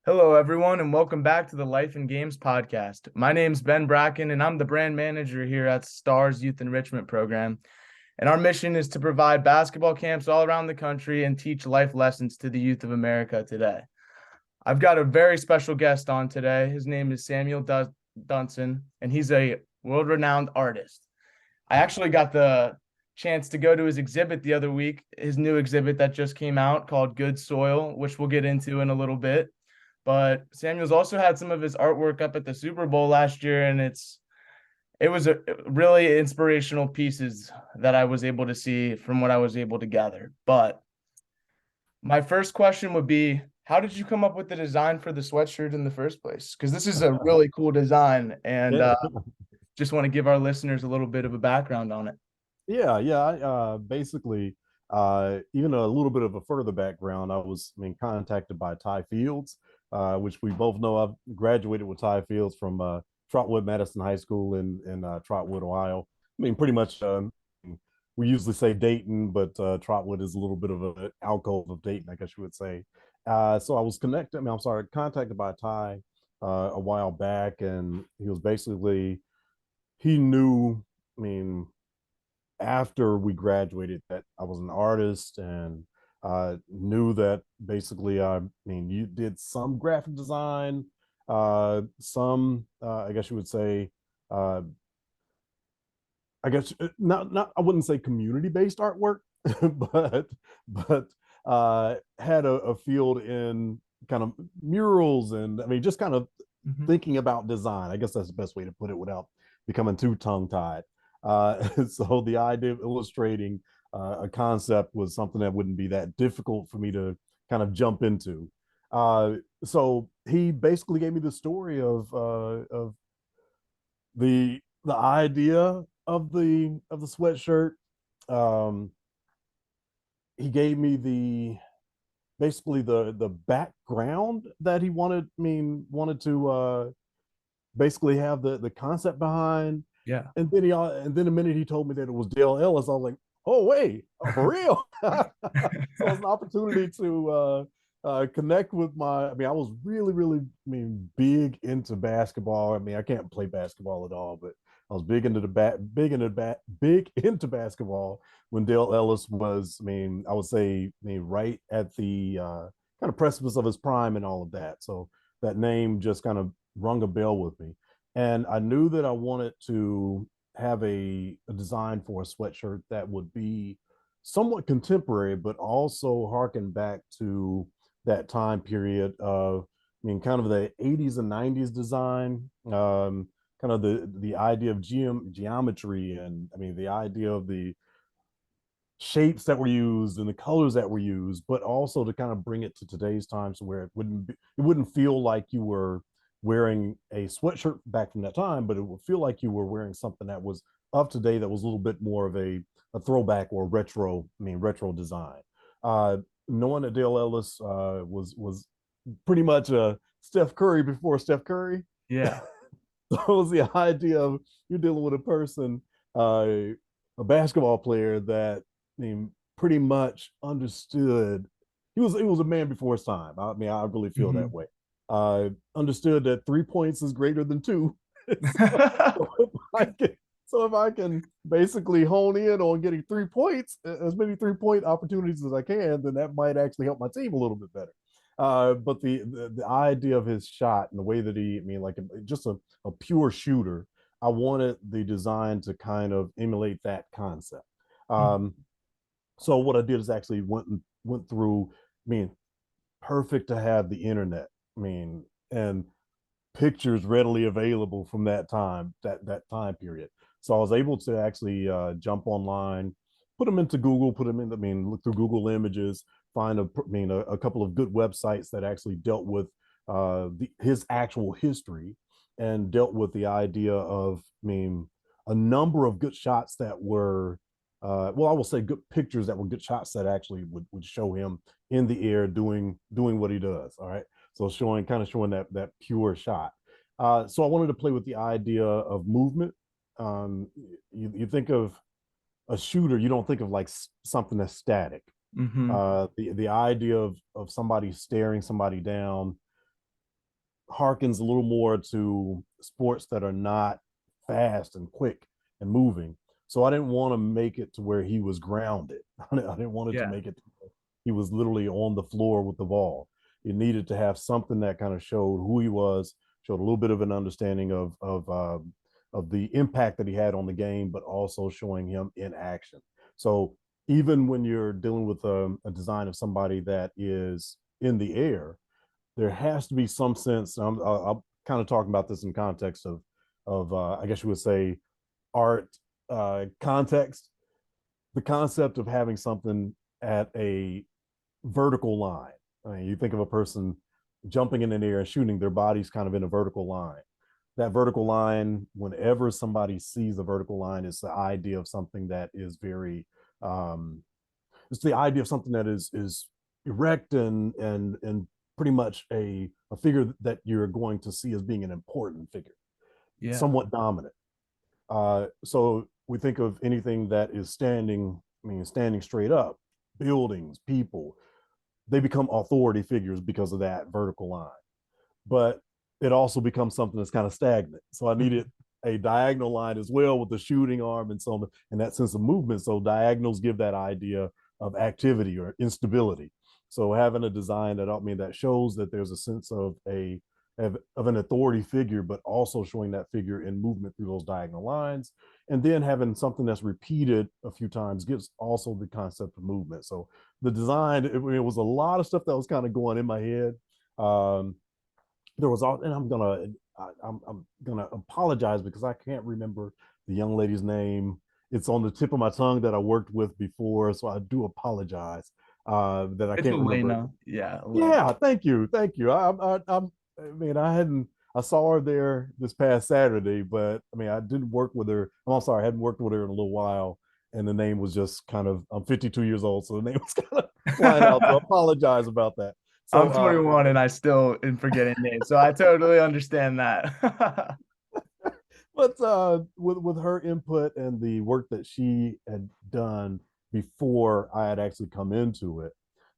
Hello, everyone, and welcome back to the Life and Games podcast. My name's Ben Bracken, and I'm the brand manager here at STARS Youth Enrichment Program. And our mission is to provide basketball camps all around the country and teach life lessons to the youth of America today. I've got a very special guest on today. His name is Samuel Dunson, and he's a world-renowned artist. I actually got the chance to go to his exhibit the other week, his new exhibit that just came out called Good Soil, which we'll get into in a little bit. But Samuel's also had some of his artwork up at the Super Bowl last year, and it was a really inspirational pieces that I was able to see from what I was able to gather. But my first question would be, how did you come up with the design for the sweatshirt in the first place? Because this is a really cool design, and Yeah, just want to give our listeners a little bit of a background on it. yeah. Basically, even a little bit of a further background. Contacted by Ty Fields, which we both know. I've graduated with Ty Fields from Trotwood Madison High School in Trotwood, Ohio. Pretty much. We usually say Dayton, but Trotwood is a little bit of an alcove of Dayton, I guess you would say. So I was contacted by Ty a while back, and he was basically he knew. I mean, after we graduated that I was an artist and knew that basically, you did some graphic design, some, I guess you would say, uh, I guess not, I wouldn't say community based artwork, but had a field in kind of murals and just kind of Mhm. thinking about design. I guess that's the best way to put it without becoming too tongue tied. So the idea of illustrating a concept was something that wouldn't be that difficult for me to kind of jump into. So he basically gave me the story of the idea of the sweatshirt. Um, he gave me the basically the background that he wanted to basically have the concept behind. Yeah. And then the minute he told me that it was Dale Ellis, I was like, oh wait, for real. So it's an opportunity to connect with I was really, really, big into basketball. I can't play basketball at all, but I was big into basketball when Dale Ellis was, I would say, right at the kind of precipice of his prime and all of that. So that name just kind of rung a bell with me. And I knew that I wanted to have a design for a sweatshirt that would be somewhat contemporary, but also harken back to that time period of, kind of the 80s and 90s design, kind of the idea of geometry, and the idea of the shapes that were used and the colors that were used, but also to kind of bring it to today's times where it wouldn't feel like you were wearing a sweatshirt back from that time, but it would feel like you were wearing something that was up to date, that was a little bit more of a throwback or retro design. Knowing that Dale Ellis was pretty much a Steph Curry before Steph Curry. Yeah. So it was the idea of you're dealing with a person, a basketball player that pretty much understood. He was a man before his time. I really feel that Mhm. way. Understood that 3 points is greater than two. so, if I can, so if I can basically hone in on getting 3 points, as many 3 point opportunities as I can, then that might actually help my team a little bit better. But the idea of his shot and the way that just a pure shooter, I wanted the design to kind of emulate that concept. Um, so what I did is actually went through. Perfect to have the internet. And pictures readily available from that time period. So I was able to actually jump online, put them into Google, look through Google Images, find a couple of good websites that actually dealt with his actual history and dealt with the idea of, a number of good shots that were, I will say good pictures that were good shots that actually would show him in the air doing what he does. All right. So showing that pure shot. So I wanted to play with the idea of movement. You think of a shooter, you don't think of like something that's static. Mhm. The idea of somebody staring somebody down harkens a little more to sports that are not fast and quick and moving. So I didn't want to make it to where he was grounded. I didn't want it to Yeah. make it to where he was literally on the floor with the ball. It needed to have something that kind of showed who he was, showed a little bit of an understanding of the impact that he had on the game, but also showing him in action. So even when you're dealing with a design of somebody that is in the air, there has to be some sense. I'm kind of talking about this in context of I guess you would say art context. The concept of having something at a vertical line. I mean, you think of a person jumping in the air and shooting, their body's kind of in a vertical line. That vertical line, whenever somebody sees a vertical line, it's the idea of something that is very it's the idea of something that is erect and pretty much a figure that you're going to see as being an important figure, Yeah. somewhat dominant. So we think of anything that is standing, I mean, standing straight up, buildings, people, they become authority figures because of that vertical line. But it also becomes something that's kind of stagnant. So I needed a diagonal line as well with the shooting arm and so on, and that sense of movement. So diagonals give that idea of activity or instability. So having a design that, I mean, that shows that there's a sense of an authority figure, but also showing that figure in movement through those diagonal lines. And then having something that's repeated a few times gives also the concept of movement. So the design, it was a lot of stuff that was kind of going in my head. There was all, and I'm gonna apologize because I can't remember the young lady's name. It's on the tip of my tongue that I worked with before, so I do apologize that I It's can't remember. Elena. Yeah. Elena. Yeah, thank you. I mean, I saw her there this past Saturday, but I mean, I didn't work with her. I'm sorry, I hadn't worked with her in a little while, and the name was just kind of. I'm 52 years old, so the name was kind of flying out. So I apologize about that. So, I'm 21 and I still am forgetting names, so I totally understand that. but with her input and the work that she had done before I had actually come into it,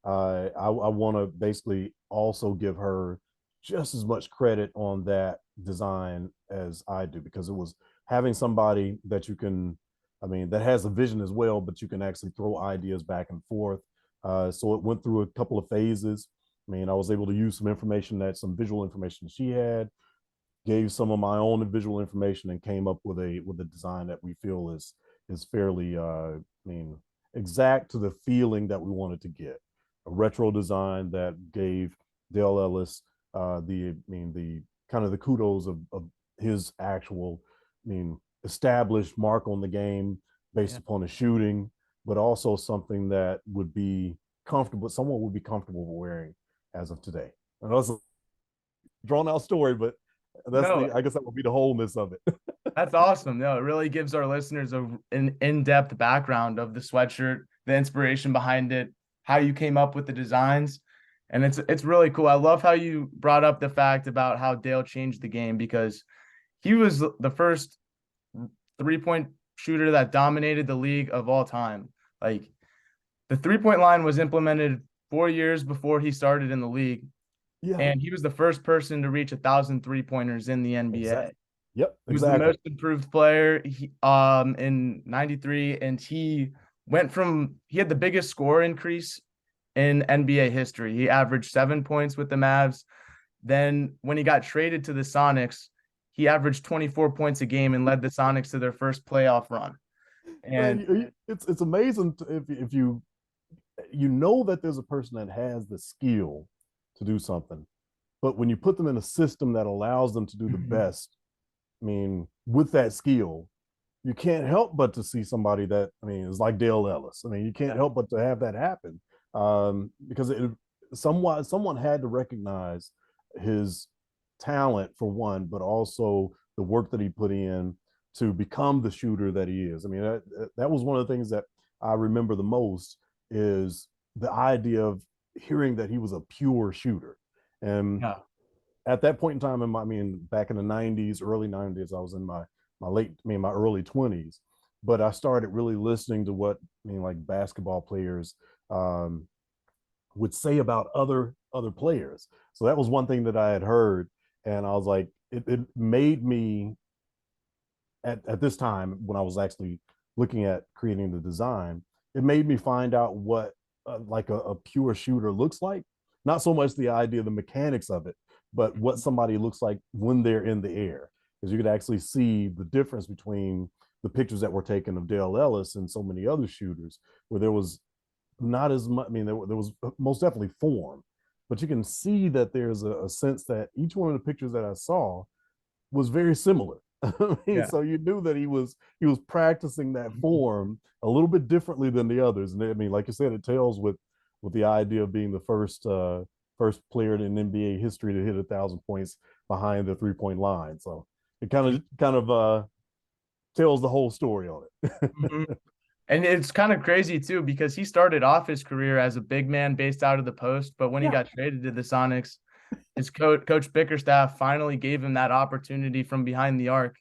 I want to basically also give her just as much credit on that design as I do, because it was having somebody that you can, I mean, that has a vision as well, but you can actually throw ideas back and forth. So it went through a couple of phases. I mean, I was able to use some visual information she had, gave some of my own visual information, and came up with a design that we feel is fairly I mean, exact to the feeling that we wanted to get. A retro design that gave Dale Ellis the kind of the kudos of his actual, I mean, established mark on the game based upon the shooting, but also something that would be comfortable, someone would be comfortable wearing as of today. And that's a drawn out story, but No, I guess that would be the wholeness of it. that's awesome. No, it really gives our listeners an in-depth background of the sweatshirt, the inspiration behind it, how you came up with the designs. And it's really cool. I love how you brought up the fact about how Dale changed the game, because he was the first 3-point shooter that dominated the league of all time. Like, the 3-point line was implemented 4 years before he started in the league, Yeah, and he was the first person to reach 1,000 3-pointers in the NBA. exactly. Yep, He was the exactly. most improved player in '93, and he had the biggest score increase in NBA history. He averaged 7 points with the Mavs. Then when he got traded to the Sonics, he averaged 24 points a game and led the Sonics to their first playoff run. And Man, it's amazing if you know that there's a person that has the skill to do something, but when you put them in a system that allows them to do the best, I mean, with that skill, you can't help but to see somebody that, I mean, is like Dale Ellis. I mean, you can't help but to have that happen, because someone had to recognize his talent for one, but also the work that he put in to become the shooter that he is. I mean, that was one of the things that I remember the most, is the idea of hearing that he was a pure shooter. And yeah, at that point in time, I mean, back in the '90s, early '90s, I was in my early 20s, but I started really listening to what, I mean, like basketball players would say about other players. So that was one thing that I had heard, And I was like, it made me at this time when I was actually looking at creating the design, it made me find out what like a pure shooter looks like. Not so much the idea, the mechanics of it, but what somebody looks like when they're in the air. Because you could actually see the difference between the pictures that were taken of Dale Ellis and so many other shooters, where there was not as much. I mean, there was most definitely form, but you can see that there's a sense that each one of the pictures that I saw was very similar. I mean, Yeah. so you knew that he was practicing that form a little bit differently than the others. And I mean, like you said, it tells with the idea of being the first player in NBA history to hit 1,000 points behind the 3-point line. So it kind of tells the whole story on it. Mhm. And it's kind of crazy too, because he started off his career as a big man based out of the post, but when he Yeah, got traded to the Sonics, his coach Bickerstaff finally gave him that opportunity from behind the arc,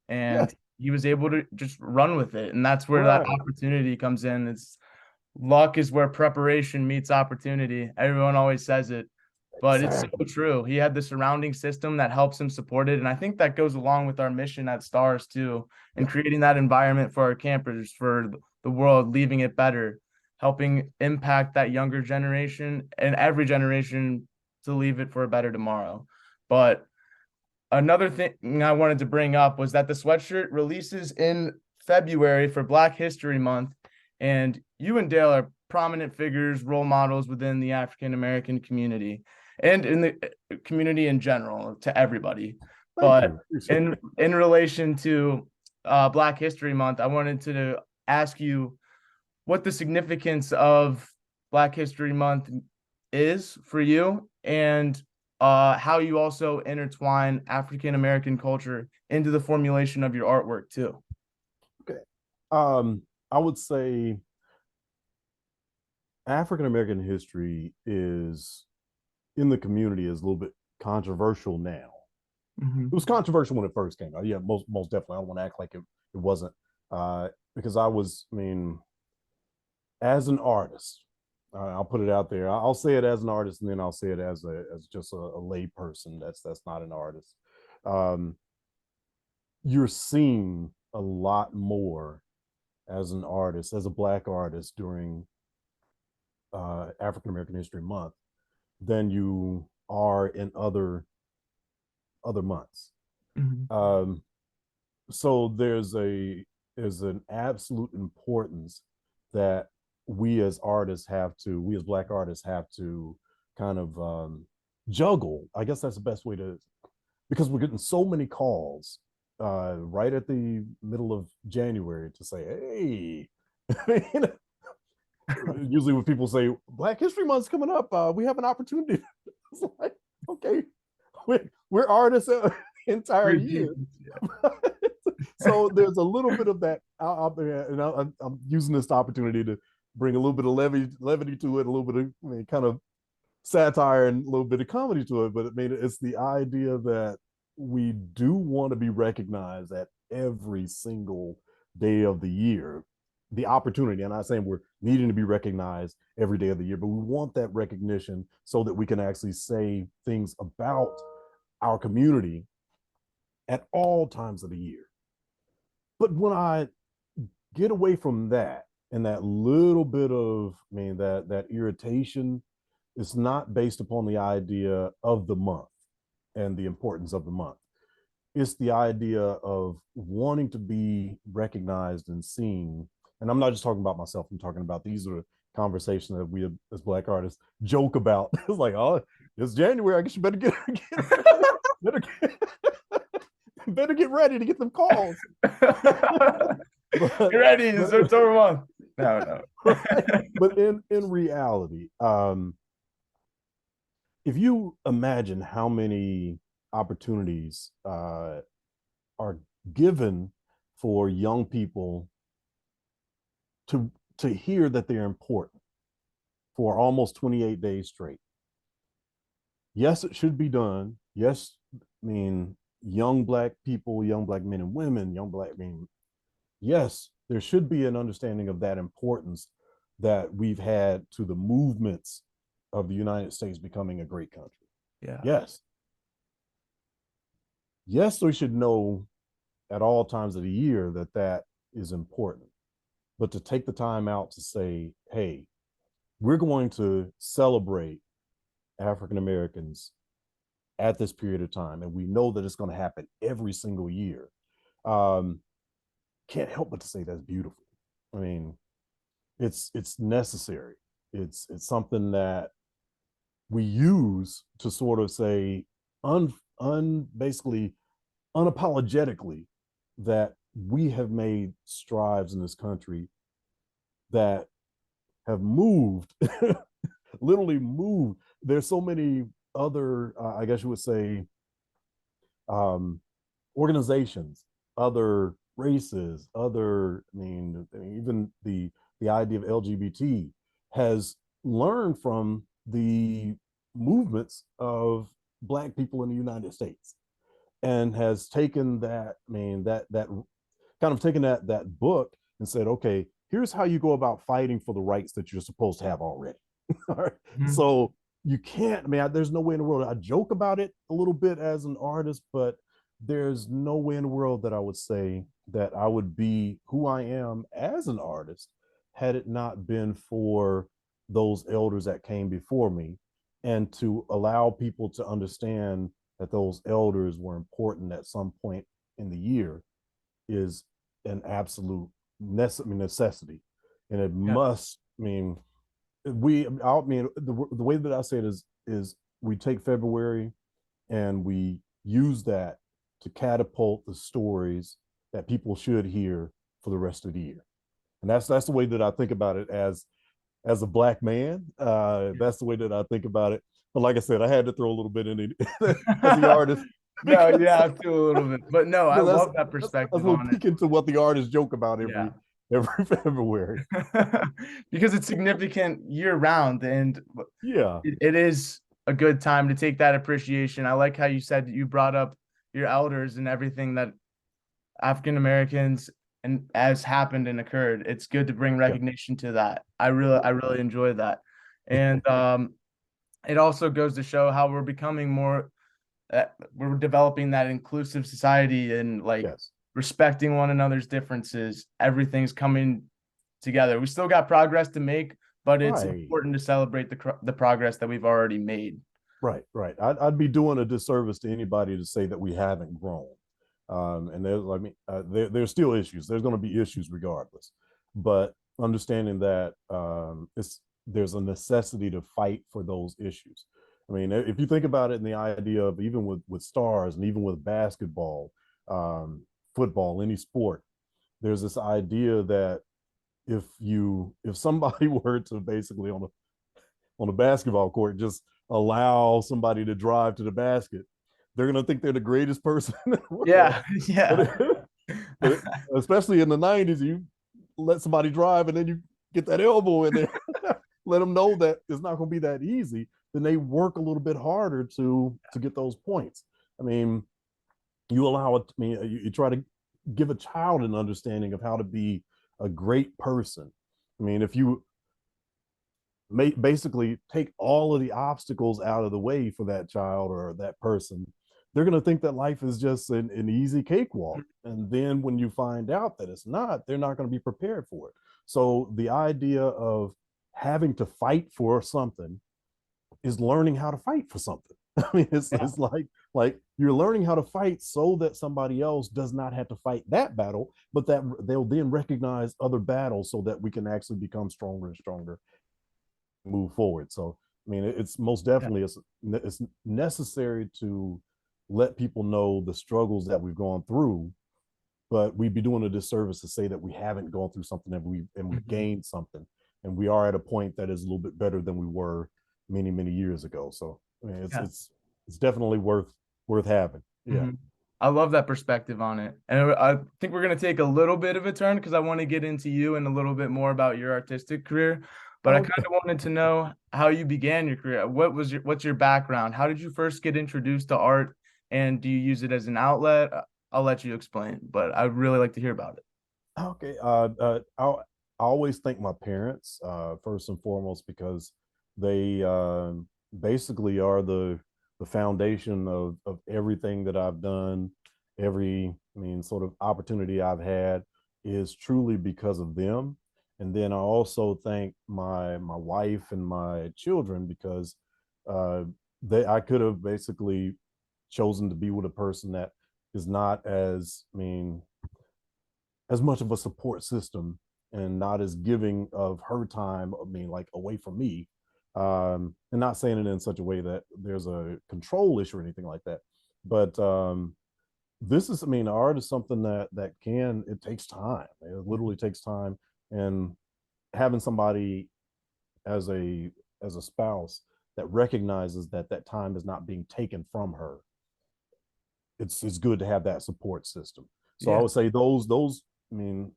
yeah, and he was able to just run with it. And that's where that right. opportunity comes in. It's luck is where preparation meets opportunity. Everyone always says it, but it's so Exactly. true. He had the surrounding system that helps him support it. And I think that goes along with our mission at Stars too, and Yeah, creating that environment for our campers, for the world, leaving it better, helping impact that younger generation and every generation to leave it for a better tomorrow. But another thing I wanted to bring up was that the sweatshirt releases in February for Black History Month. And you and Dale are prominent figures, role models within the African American community and in the community in general to everybody. thank But you. Appreciate it. in relation to Black History Month, I wanted to ask you what the significance of Black History Month is for you, and how you also intertwine African American culture into the formulation of your artwork too. Okay. I would say African American history is in the community is a little bit controversial now. It Mm-hmm. was controversial when it first came out. Yeah, most definitely. I don't want to act like it wasn't. Because I mean, as an artist, I'll put it out there. I'll say it as an artist, and then I'll say it as just a lay person. That's not an artist. Um, you're seeing a lot more as an artist, as a black artist during African American History Month than you are in other months. Mm-hmm. Um, so there's an absolute importance that we as black artists have to kind of juggle. I guess that's the best way to, because we're getting so many calls right at the middle of January to say, hey, usually when people say Black History Month's coming up, we have an opportunity. It's like, okay, we're artists the entire year. So there's a little bit of that out there, and I'm using this opportunity to bring a little bit of levity to it, a little bit of, I mean, kind of satire and a little bit of comedy to it. But I mean, it's the idea that we do want to be recognized at every single day of the year. The opportunity, and I'm not saying we're needing to be recognized every day of the year, but we want that recognition so that we can actually say things about our community at all times of the year. But when I get away from that and that little bit of, I mean, that irritation, it's not based upon the idea of the month and the importance of the month. It's the idea of wanting to be recognized and seen. And I'm not just talking about myself. I'm talking about, these are conversations that we as black artists joke about. It's like, oh, it's January. I guess you better better get, better get ready to get them calls. Get ready, it's October month. No, no. Right? But in reality, if you imagine how many opportunities are given for young people to hear that they're important for almost 28 days straight. Yes, it should be done. Yes, I mean, young black people, young black men and women, I mean, yes, there should be an understanding of that importance that we've had to the movements of the United States becoming a great country. Yeah. Yes. yes, we should know at all times of the year that that is important, but to take the time out to say, hey, we're going to celebrate African Americans at this period of time, and we know that it's going to happen every single year. Um, can't help but to say that's beautiful. I mean, it's necessary. It's something that we use to sort of say basically unapologetically that we have made strides in this country that have moved, literally moved. There's so many other, I guess you would say, um, organizations, other races, other, even the idea of LGBT has learned from the movements of Black people in the United States, and has taken that, that kind of taken that book and said, okay, here's how you go about fighting for the rights that you're supposed to have already. All right. Mhm. So you can't, there's no way in the world. I joke about it a little bit as an artist, but there's no way in the world that I would say that I would be who I am as an artist had it not been for those elders that came before me, and to allow people to understand that those elders were important at some point in the year is an absolute necessity. And it Yeah. must, the way that I say it is we take February and we use that to catapult the stories that people should hear for the rest of the year. And that's the way that I think about it as a Black man. That's the way that I think about it. But like I said, I had to throw a little bit in it as the artist. No, because, you have to a little bit, but no, I because love that that's perspective what on it. peek into what the artists joke about Yeah. every February. Because it's significant year round, and Yeah, it is a good time to take that appreciation. I like how you said you brought up your elders and everything that African Americans and has happened and occurred. It's good to bring yeah, recognition to that. I really enjoy that. And it also goes to show how we're becoming more we're developing that inclusive society and like yes, respecting one another's differences. Everything's coming together. We still got progress to make, but it's right, important to celebrate the progress that we've already made. right. I'd be doing a disservice to anybody to say that we haven't grown. And there's still issues. There's going to be issues regardless, but understanding that there's a necessity to fight for those issues. If you think about it in the idea of even with stars and even with basketball, football, any sport, there's this idea that if somebody were to basically on a basketball court just allow somebody to drive to the basket, they're going to think they're the greatest person in the world. Yeah, yeah. But especially in the 90s, you let somebody drive and then you get that elbow in there, let them know that it's not going to be that easy. Then they work a little bit harder to get those points. I mean, you allow it. You try to give a child an understanding of how to be a great person. If you basically take all of the obstacles out of the way for that child or that person, they're going to think that life is just an easy cakewalk. And then when you find out that it's not, they're not going to be prepared for it. So the idea of having to fight for something is learning how to fight for something. It's like you're learning how to fight so that somebody else does not have to fight that battle, but that they'll then recognize other battles so that we can actually become stronger and stronger, move forward. So it's most definitely it's necessary to let people know the struggles that we've gone through, but we'd be doing a disservice to say that we haven't gone through something and we've Mhm. gained something, and we are at a point that is a little bit better than we were many years ago. So it's Yeah. it's definitely worth having. Yeah. Mhm. I love that perspective on it. And I think we're going to take a little bit of a turn because I want to get into you and a little bit more about your artistic career. But I Oh, kind of wanted to know how you began your career. What's your background? How did you first get introduced to art? And do you use it as an outlet? I'll let you explain, but I'd really like to hear about it. okay. I always thank my parents first and foremost, because they basically are the the foundation of everything that I've done, every, sort of opportunity I've had is truly because of them. And then I also thank my wife and my children because uh, I could have basically chosen to be with a person that is not as, as much of a support system and not as giving of her time, like away from me. And not saying it in such a way that there's a control issue or anything like that. But this is, art is something it takes time. It literally takes time. And having somebody as a spouse that recognizes that that time is not being taken from her, it's good to have that support system. So I would say those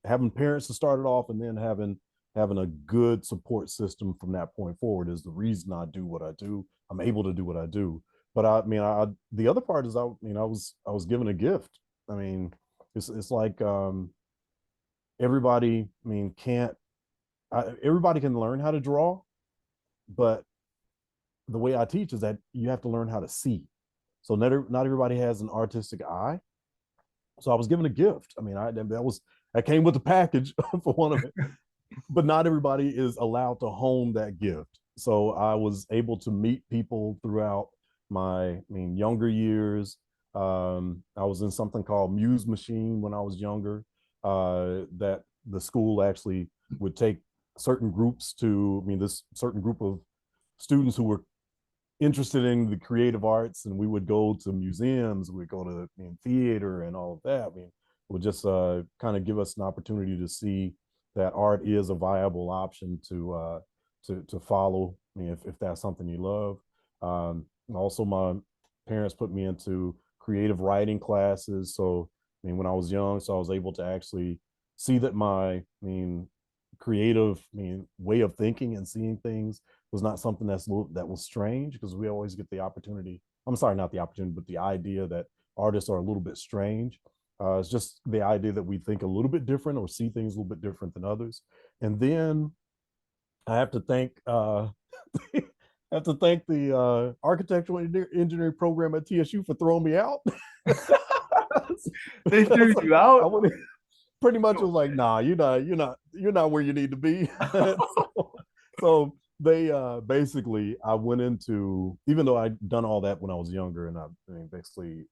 having parents to start it off and then having a good support system from that point forward is the reason I do what I do. I'm able to do what I do. But the other part is I was given a gift. It's like everybody can't everybody can learn how to draw, but the way I teach is that you have to learn how to see. So not everybody has an artistic eye. So I was given a gift. That came with the package for one of it, but not everybody is allowed to hone that gift. So I was able to meet people throughout my younger years. I was in something called Muse Machine when I was younger. That the school actually would take certain groups to, this certain group of students who were interested in the creative arts, and we would go to museums, we'd go to theater and all of that. It would just kind of give us an opportunity to see that art is a viable option to follow, if that's something you love. Also, my parents put me into creative writing classes. So, when I was young, so I was able to actually see that my, creative, way of thinking and seeing things was not something that was strange, because we always get the opportunity. I'm sorry, not the opportunity, but the idea that artists are a little bit strange. It's just the idea that we think a little bit different or see things a little bit different than others. And then I have to thank the architectural engineering program at TSU for throwing me out. They threw you out. Pretty much was like, nah, you're not where you need to be. so they basically, I went into, even though I'd done all that when I was younger, and I basically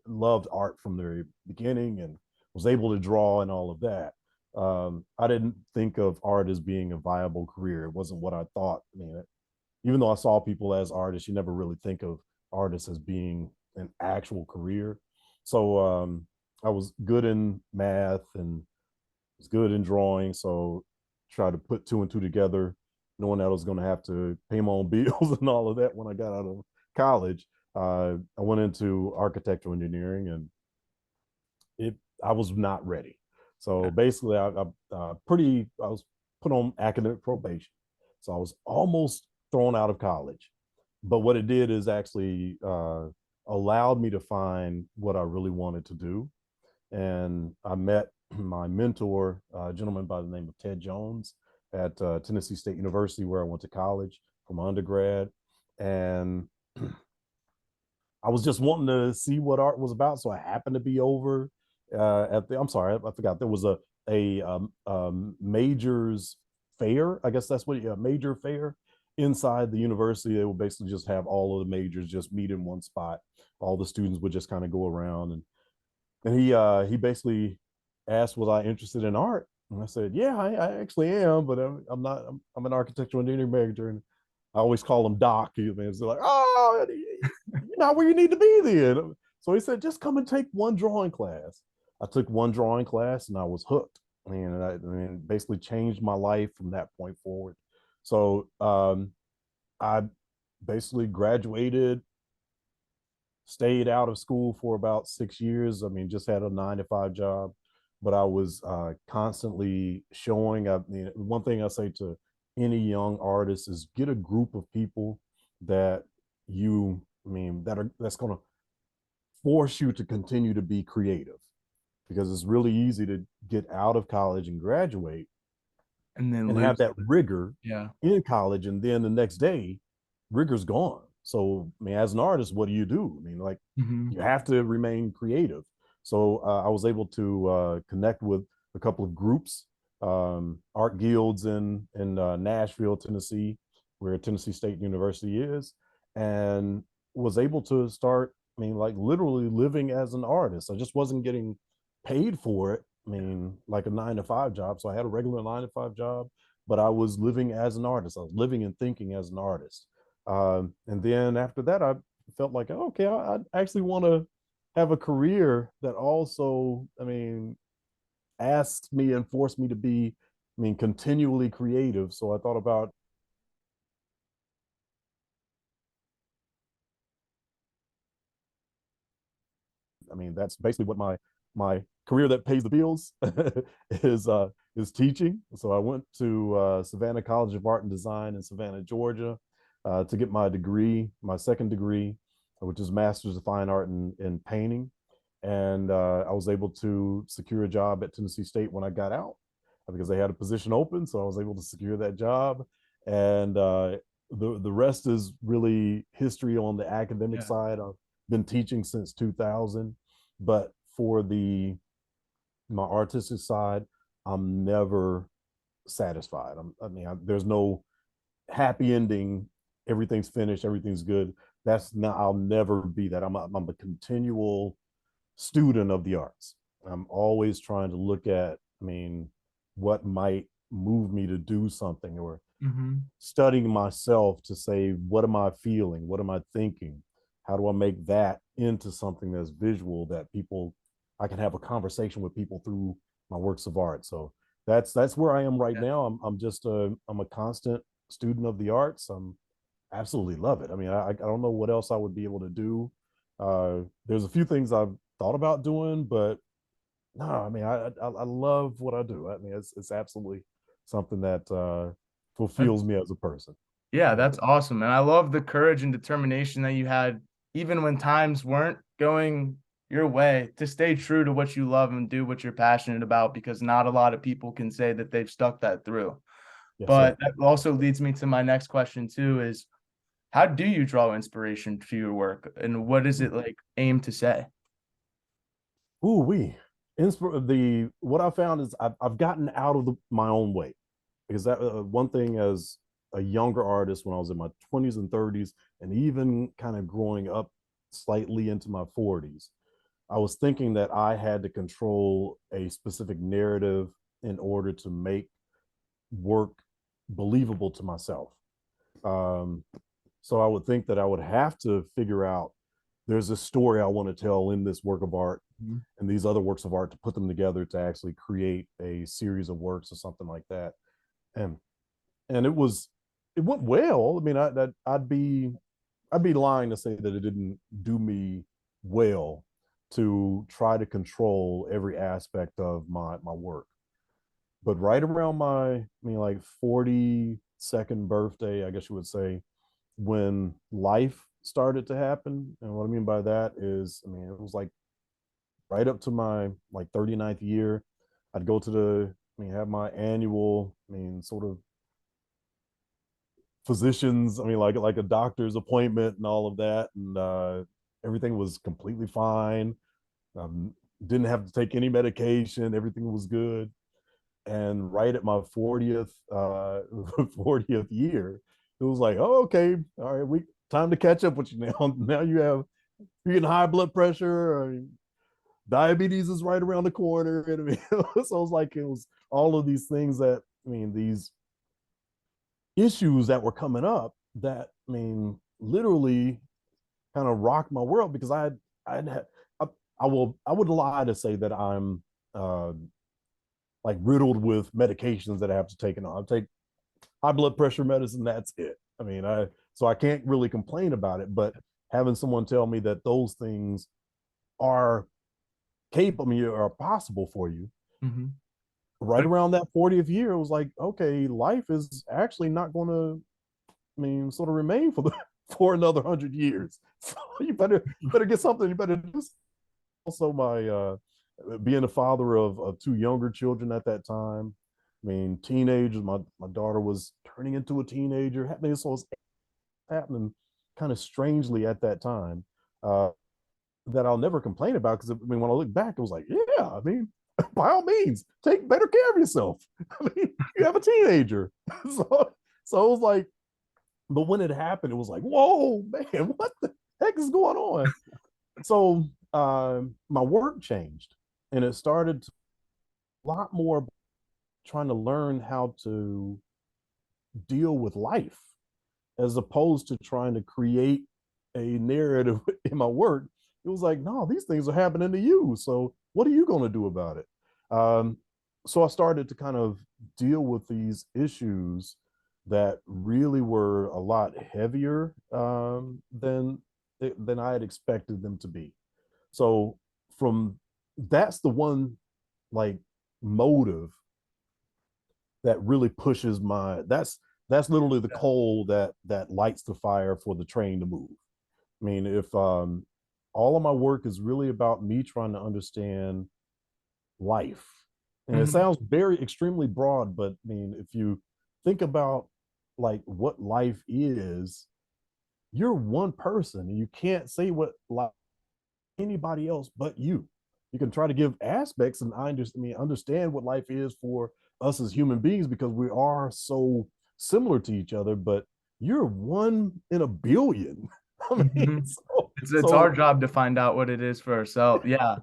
loved art from the beginning and was able to draw and all of that. I didn't think of art as being a viable career. It wasn't what I thought. Even though I saw people as artists, you never really think of artists as being an actual career. So I was good in math and was good in drawing. So tried to put two and two together, knowing that I was going to have to pay my own bills and all of that when I got out of college. I went into architectural engineering, and I was not ready. So basically, I was put on academic probation. So I was almost thrown out of college. But what it did is actually allowed me to find what I really wanted to do. And I met my mentor, a gentleman by the name of Ted Jones, at Tennessee State University, where I went to college from undergrad. And I was just wanting to see what art was about. So I happened to be over I'm sorry, I forgot. There was a majors fair. I guess that's what, major fair inside the university. They would basically just have all of the majors just meet in one spot. All the students would just kind of go around, and he basically asked, was I interested in art? And I said, yeah, I actually am, but I'm not. I'm an architectural engineering major, and I always call him Doc. He's like, oh, you're not where you need to be then. So he said, just come and take one drawing class. I took one drawing class and I was hooked. Basically changed my life from that point forward. So I basically graduated, stayed out of school for about 6 years. Just had a 9-to-5 job, but I was constantly showing. One thing I say to any young artist is get a group of people that that's going to force you to continue to be creative, because it's really easy to get out of college and graduate and then have that rigor yeah in college, and then the next day rigor's gone. So, I mean, as an artist, what do you do? I mean, like, Mhm. you have to remain creative. So I was able to connect with a couple of groups, art guilds in Nashville, Tennessee, where Tennessee State University is, and was able to start. I mean, like literally living as an artist. I just wasn't getting paid for it. I mean, like a 9 to 5 job. So I had a regular 9 to 5 job, but I was living as an artist. I was living and thinking as an artist. And then after that, I felt like, oh, okay, I actually want to have a career that also, I mean, asks me and forced me to be, I mean, continually creative. So I thought about, I mean, that's basically what my career that pays the bills is teaching. So I went to Savannah College of Art and Design in Savannah, Georgia, to get my degree, my second degree, which is Master's of Fine Art in painting. And I was able to secure a job at Tennessee State when I got out because they had a position open. So I was able to secure that job. And the rest is really history on the academic Yeah. side. I've been teaching since 2000, but for the my artistic side, I'm never satisfied. There's no happy ending. Everything's finished. Everything's good. That's not. I'll never be that. I'm a continual student of the arts. I'm always trying to look at, I mean, what might move me to do something, or Mhm. studying myself to say, what am I feeling? What am I thinking? How do I make that into something that's visual that people, I can have a conversation with people through my works of art. So that's where I am right Yeah. now. I'm a constant student of the arts. I'm absolutely love it. I mean, I don't know what else I would be able to do. There's a few things I've thought about doing, but no, I mean, I love what I do. I mean, it's absolutely something that fulfills That's me as a person. Yeah, Yeah. that's awesome. And I love the courage and determination that you had, even when times weren't going your way, to stay true to what you love and do what you're passionate about, because not a lot of people can say that they've stuck that through. Yes, But sir. that also leads me to my next question too, is how do you draw inspiration for your work and what is it like aim to say? Ooh, the what I found is I've gotten out of my own way, because that one thing as a younger artist when I was in my 20s and 30s, and even kind of growing up slightly into my 40s, I was thinking that I had to control a specific narrative in order to make work believable to myself. Um, so I would think that I would have to figure out, there's a story I want to tell in this work of art Mhm. and these other works of art, to put them together to actually create a series of works or something like that. And it went well. I mean, I'd be lying to say that it didn't do me well to try to control every aspect of my work. But right around I mean, like 42nd birthday, I guess you would say, when life started to happen. And what I mean by that is, I mean, it was like right up to my like 39th year. I'd go to have my annual, I mean, sort of physicians, I mean, like a doctor's appointment and all of that. And everything was completely fine. Um, didn't have to take any medication. Everything was good. And right at my 40th 40th year, it was like, oh, okay, all right, we time to catch up with you now. Now you're getting high blood pressure. I mean, diabetes is right around the corner. And I mean, so it was like, it was all of these things that, I mean, these issues that were coming up that, I mean, literally kind of rocked my world, because I'd had, I, I would lie to say that I'm uh, like riddled with medications that I have to take. And I take high blood pressure medicine. That's it. I mean, so I can't really complain about it. But having someone tell me that those things are capable, I mean, are possible for you, Mhm. right around that 40th year, it was like, okay, life is actually not going to, I mean, sort of remain for the for another 100 years. So you better get something. You better do. Also, my being a father of two younger children at that time. I mean, teenagers. My daughter was turning into a teenager. I mean, so it's happening kind of strangely at that time, that I'll never complain about, because I mean, when I look back, it was like, yeah, I mean, by all means, take better care of yourself. I mean, you have a teenager. So it was like, but when it happened, it was like, whoa, man, what the heck is going on? So my work changed, and it started a lot more trying to learn how to deal with life, as opposed to trying to create a narrative in my work. It was like, no, these things are happening to you. So what are you going to do about it? So I started to kind of deal with these issues that really were a lot heavier, than I had expected them to be. So from that's the one, like, motive that really pushes that's literally the coal that lights the fire for the train to move. I mean, if all of my work is really about me trying to understand life, and it sounds very extremely broad, but I mean, if you think about like what life is, you're one person, and you can't say what life anybody else but you. You can try to give aspects, and understand what life is for us as human beings, because we are so similar to each other, but you're one in a billion. I mean, It's our job to find out what it is for ourselves. Yeah.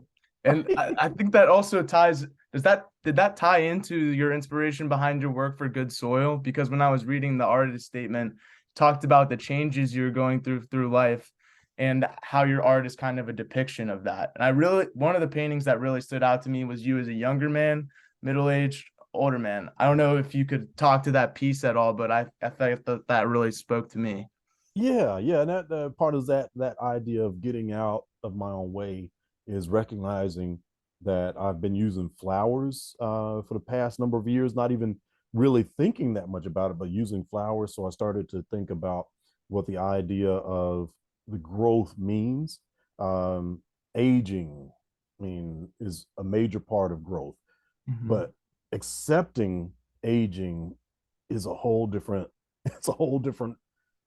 And I think that also did that tie into your inspiration behind your work for Good Soil? Because when I was reading the artist statement, talked about the changes you're going through life, and how your art is kind of a depiction of that. And one of the paintings that really stood out to me was you as a younger man, middle-aged, older man. I don't know if you could talk to that piece at all, but I thought that really spoke to me. Yeah, and that part is that idea of getting out of my own way, is recognizing that I've been using flowers for the past number of years, not even really thinking that much about it, but using flowers. So I started to think about what the idea of the growth means. Aging, I mean, is a major part of growth, but accepting aging is a whole different it's a whole different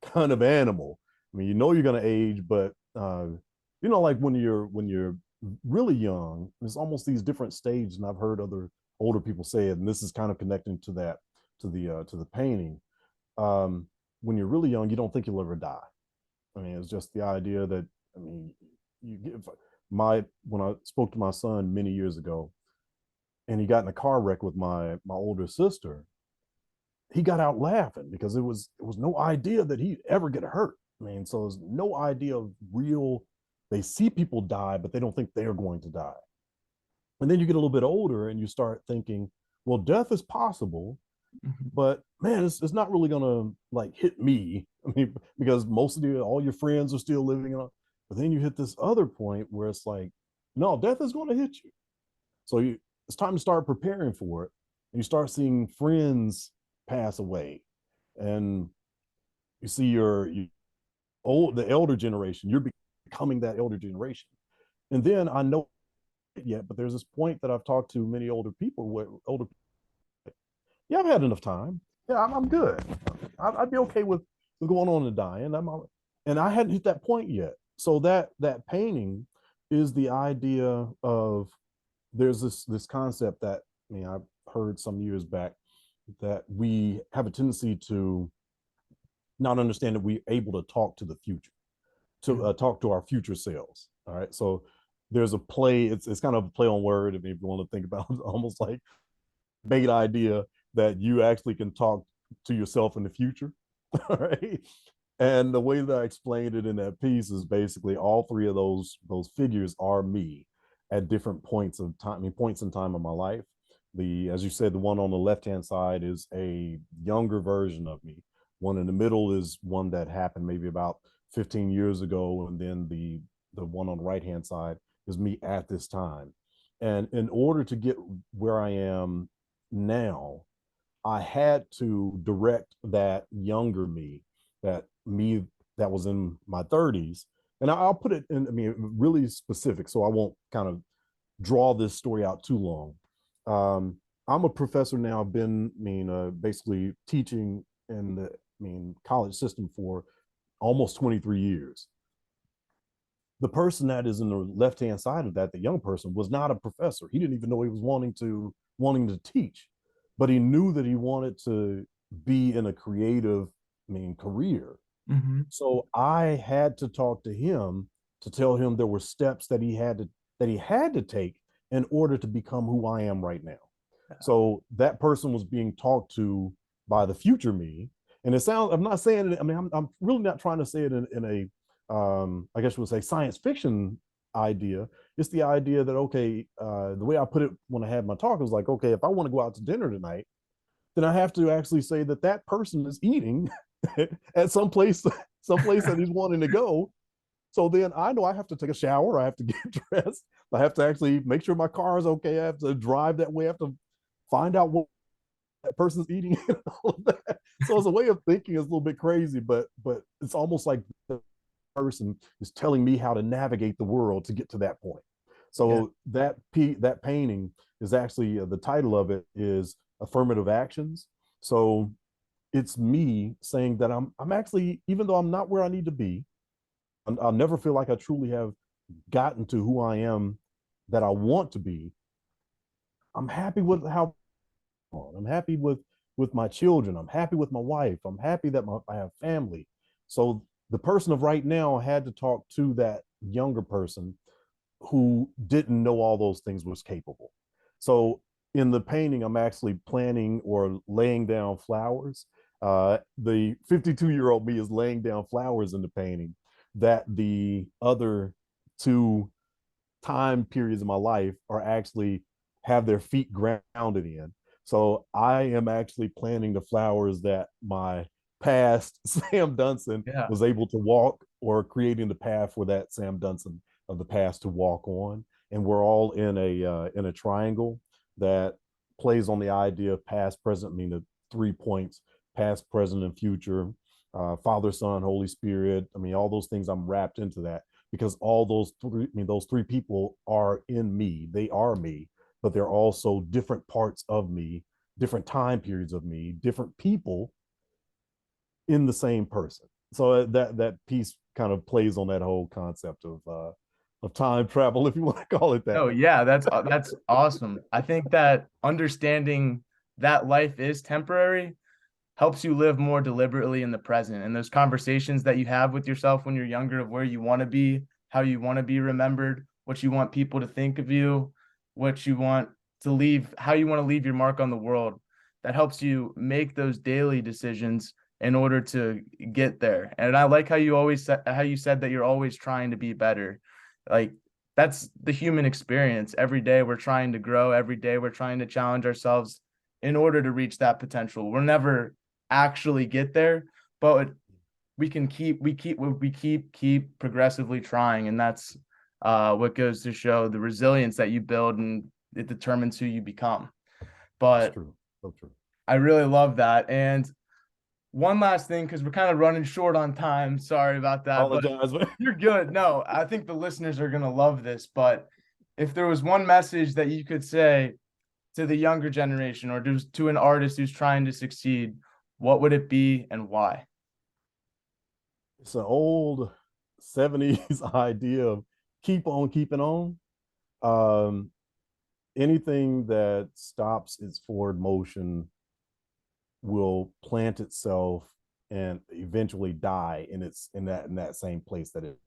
kind of animal. I mean, you're going to age, but like when you're really young, there's almost these different stages, and I've heard other older people say it, and this is kind of connecting to that, to the painting. When you're really young, you don't think you'll ever die. I mean, it's just the idea that, I mean, you give when I spoke to my son many years ago, and he got in a car wreck with my older sister, he got out laughing, because it was no idea that he'd ever get hurt. I mean, so there's no idea of real. They see people die, but they don't think they're going to die. And then you get a little bit older, and you start thinking, well, death is possible, but man, it's not really gonna like hit me. I mean, because most of all your friends are still living on. But then you hit this other point where it's like, no, death is going to hit you. So it's time to start preparing for it. And you start seeing friends pass away, and you see the elder generation. You're becoming that elder generation. And then I know yet, but there's this point that I've talked to many older people where yeah, I've had enough time. Yeah, I'm good. I'd be okay with going on and dying. And I hadn't hit that point yet. So that painting is the idea of, there's this concept that, I mean, I've heard some years back, that we have a tendency to not understand that we're able to talk to the future, to talk to our future selves. All right. So there's a play, it's kind of a play on word. I mean, if you want to think about it, almost like big idea that you actually can talk to yourself in the future. All right. And the way that I explained it in that piece is basically all three of those figures are me at different points of time, I mean, points in time of my life. As you said, the one on the left-hand side is a younger version of me. One in the middle is one that happened maybe about 15 years ago. And then the one on the right-hand side is me at this time. And in order to get where I am now, I had to direct that younger me, that was in my 30s. And I'll put it in, I mean, really specific, so I won't kind of draw this story out too long. I'm a professor now. I've been, basically teaching in the, college system for almost 23 years. The person that is in the left-hand side of that, the young person, was not a professor. He didn't even know he was wanting to teach, but he knew that he wanted to be in a creative, career. Mm-hmm. So I had to talk to him to tell him there were steps that he had to take in order to become who I am right now. So that person was being talked to by the future me. And it sounds, I'm not saying it, I'm really not trying to say it in a I guess you would say science fiction idea. It's the idea that, okay, the way I put it when I had my talk was like, okay, if I want to go out to dinner tonight, then I have to actually say that that person is eating at some place that he's wanting to go. So then I know I have to take a shower, I have to get dressed, I have to actually make sure my car is okay, I have to drive that way, I have to find out what that person's eating and all of that. So it's a way of thinking is a little bit crazy, but it's almost like the person is telling me how to navigate the world to get to that point. So that painting is actually the title of it is Affirmative Actions. So it's me saying that I'm actually, even though I'm not where I need to be, I'll never feel like I truly have gotten to who I am that I want to be. I'm happy with how I'm happy with my children. I'm happy with my wife. I'm happy that I have family. So the person of right now had to talk to that younger person who didn't know all those things was capable. So in the painting, I'm actually planting or laying down flowers. The 52-year-old me is laying down flowers in the painting that the other two time periods of my life are actually have their feet grounded in. So I am actually planting the flowers that my past Sam Dunson was able to walk, or creating the path for that Sam Dunson of the past to walk on. And we're all in a triangle that plays on the idea of past, present, the 3 points: past, present, and future. Father, Son, Holy Spirit. All those things I'm wrapped into that, because all those three people are in me. They are me, but they're also different parts of me, different time periods of me, different people in the same person. So that piece kind of plays on that whole concept of time travel, if you want to call it that. Oh yeah, that's awesome. I think that understanding that life is temporary helps you live more deliberately in the present. And those conversations that you have with yourself when you're younger of where you want to be, how you want to be remembered, what you want people to think of you, what you want to leave, how you want to leave your mark on the world, that helps you make those daily decisions in order to get there. And I like how you said that you're always trying to be better. Like, that's the human experience. Every day we're trying to grow. Every day we're trying to challenge ourselves in order to reach that potential. We'll never actually get there, but we keep progressively trying. And that's what goes to show the resilience that you build, and it determines who you become. But that's true. So true. I really love that. And one last thing, because we're kind of running short on time. Sorry about that. Apologize. But you're good. No, I think the listeners are going to love this. But if there was one message that you could say to the younger generation, or to an artist who's trying to succeed, what would it be and why? It's an old 70s idea of keep on keeping on. Anything that stops its forward motion will plant itself and eventually die in that same place that it.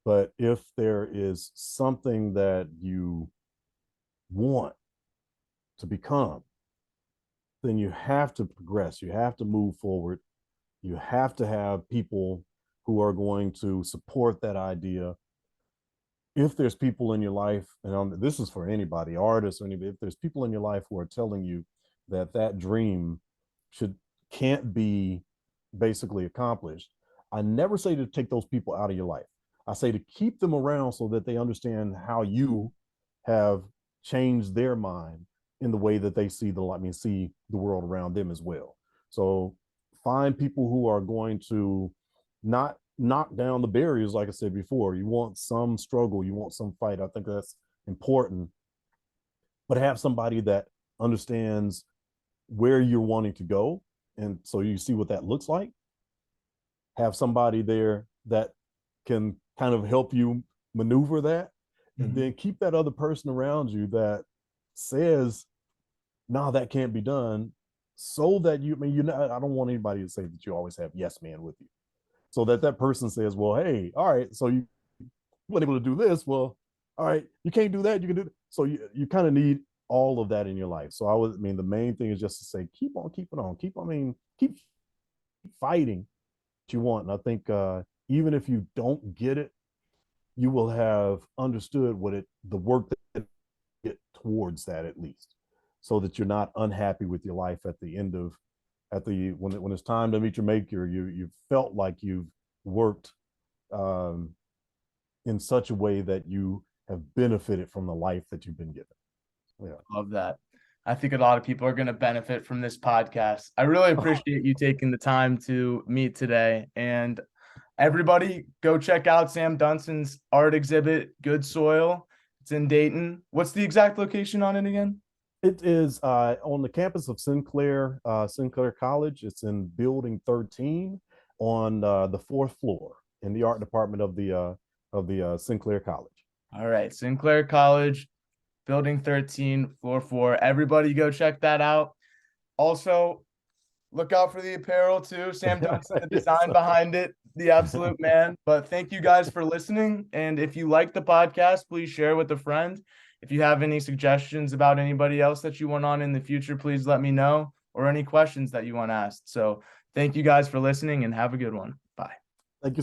But if there is something that you want to become, then you have to progress. You have to move forward. You have to have people who are going to support that idea. If there's people in your life, and this is for anybody, artists or anybody, if there's people in your life who are telling you that dream can't be basically accomplished, I never say to take those people out of your life. I say to keep them around so that they understand how you have changed their mind in the way that they see the world around them as well. So find people who are going to not knock down the barriers. Like I said before, you want some struggle, you want some fight. I think that's important. But have somebody that understands where you're wanting to go, and so you see what that looks like. have somebody there that can kind of help you maneuver that, and then keep that other person around you that says, no, that can't be done, so that you, I mean, I don't want anybody to say that you always have yes man with you. So that person says, well, hey, all right, so you weren't able to do this. Well, all right, you can't do that. You can do that. So you kind of need all of that in your life. So I mean, the main thing is just to say, keep on keeping on, keep fighting what you want. And I think even if you don't get it, you will have understood the work that get towards that, at least, so that you're not unhappy with your life at the end of, when it's time to meet your maker. You felt like you've worked in such a way that you have benefited from the life that you've been given. Yeah. Love that. I think a lot of people are going to benefit from this podcast. I really appreciate you taking the time to meet today. And everybody, go check out Sam Dunson's art exhibit, Good Soil. It's in Dayton. What's the exact location on it again? It is on the campus of Sinclair College. It's in Building 13 on the 4th floor in the art department of the Sinclair College. All right, Sinclair College, Building 13, floor 4. Everybody go check that out. Also, look out for the apparel too. Sam Dunson, the design behind it, the absolute man. But thank you guys for listening. And if you like the podcast, please share with a friend. If you have any suggestions about anybody else that you want on in the future, please let me know, or any questions that you want asked. So thank you guys for listening, and have a good one.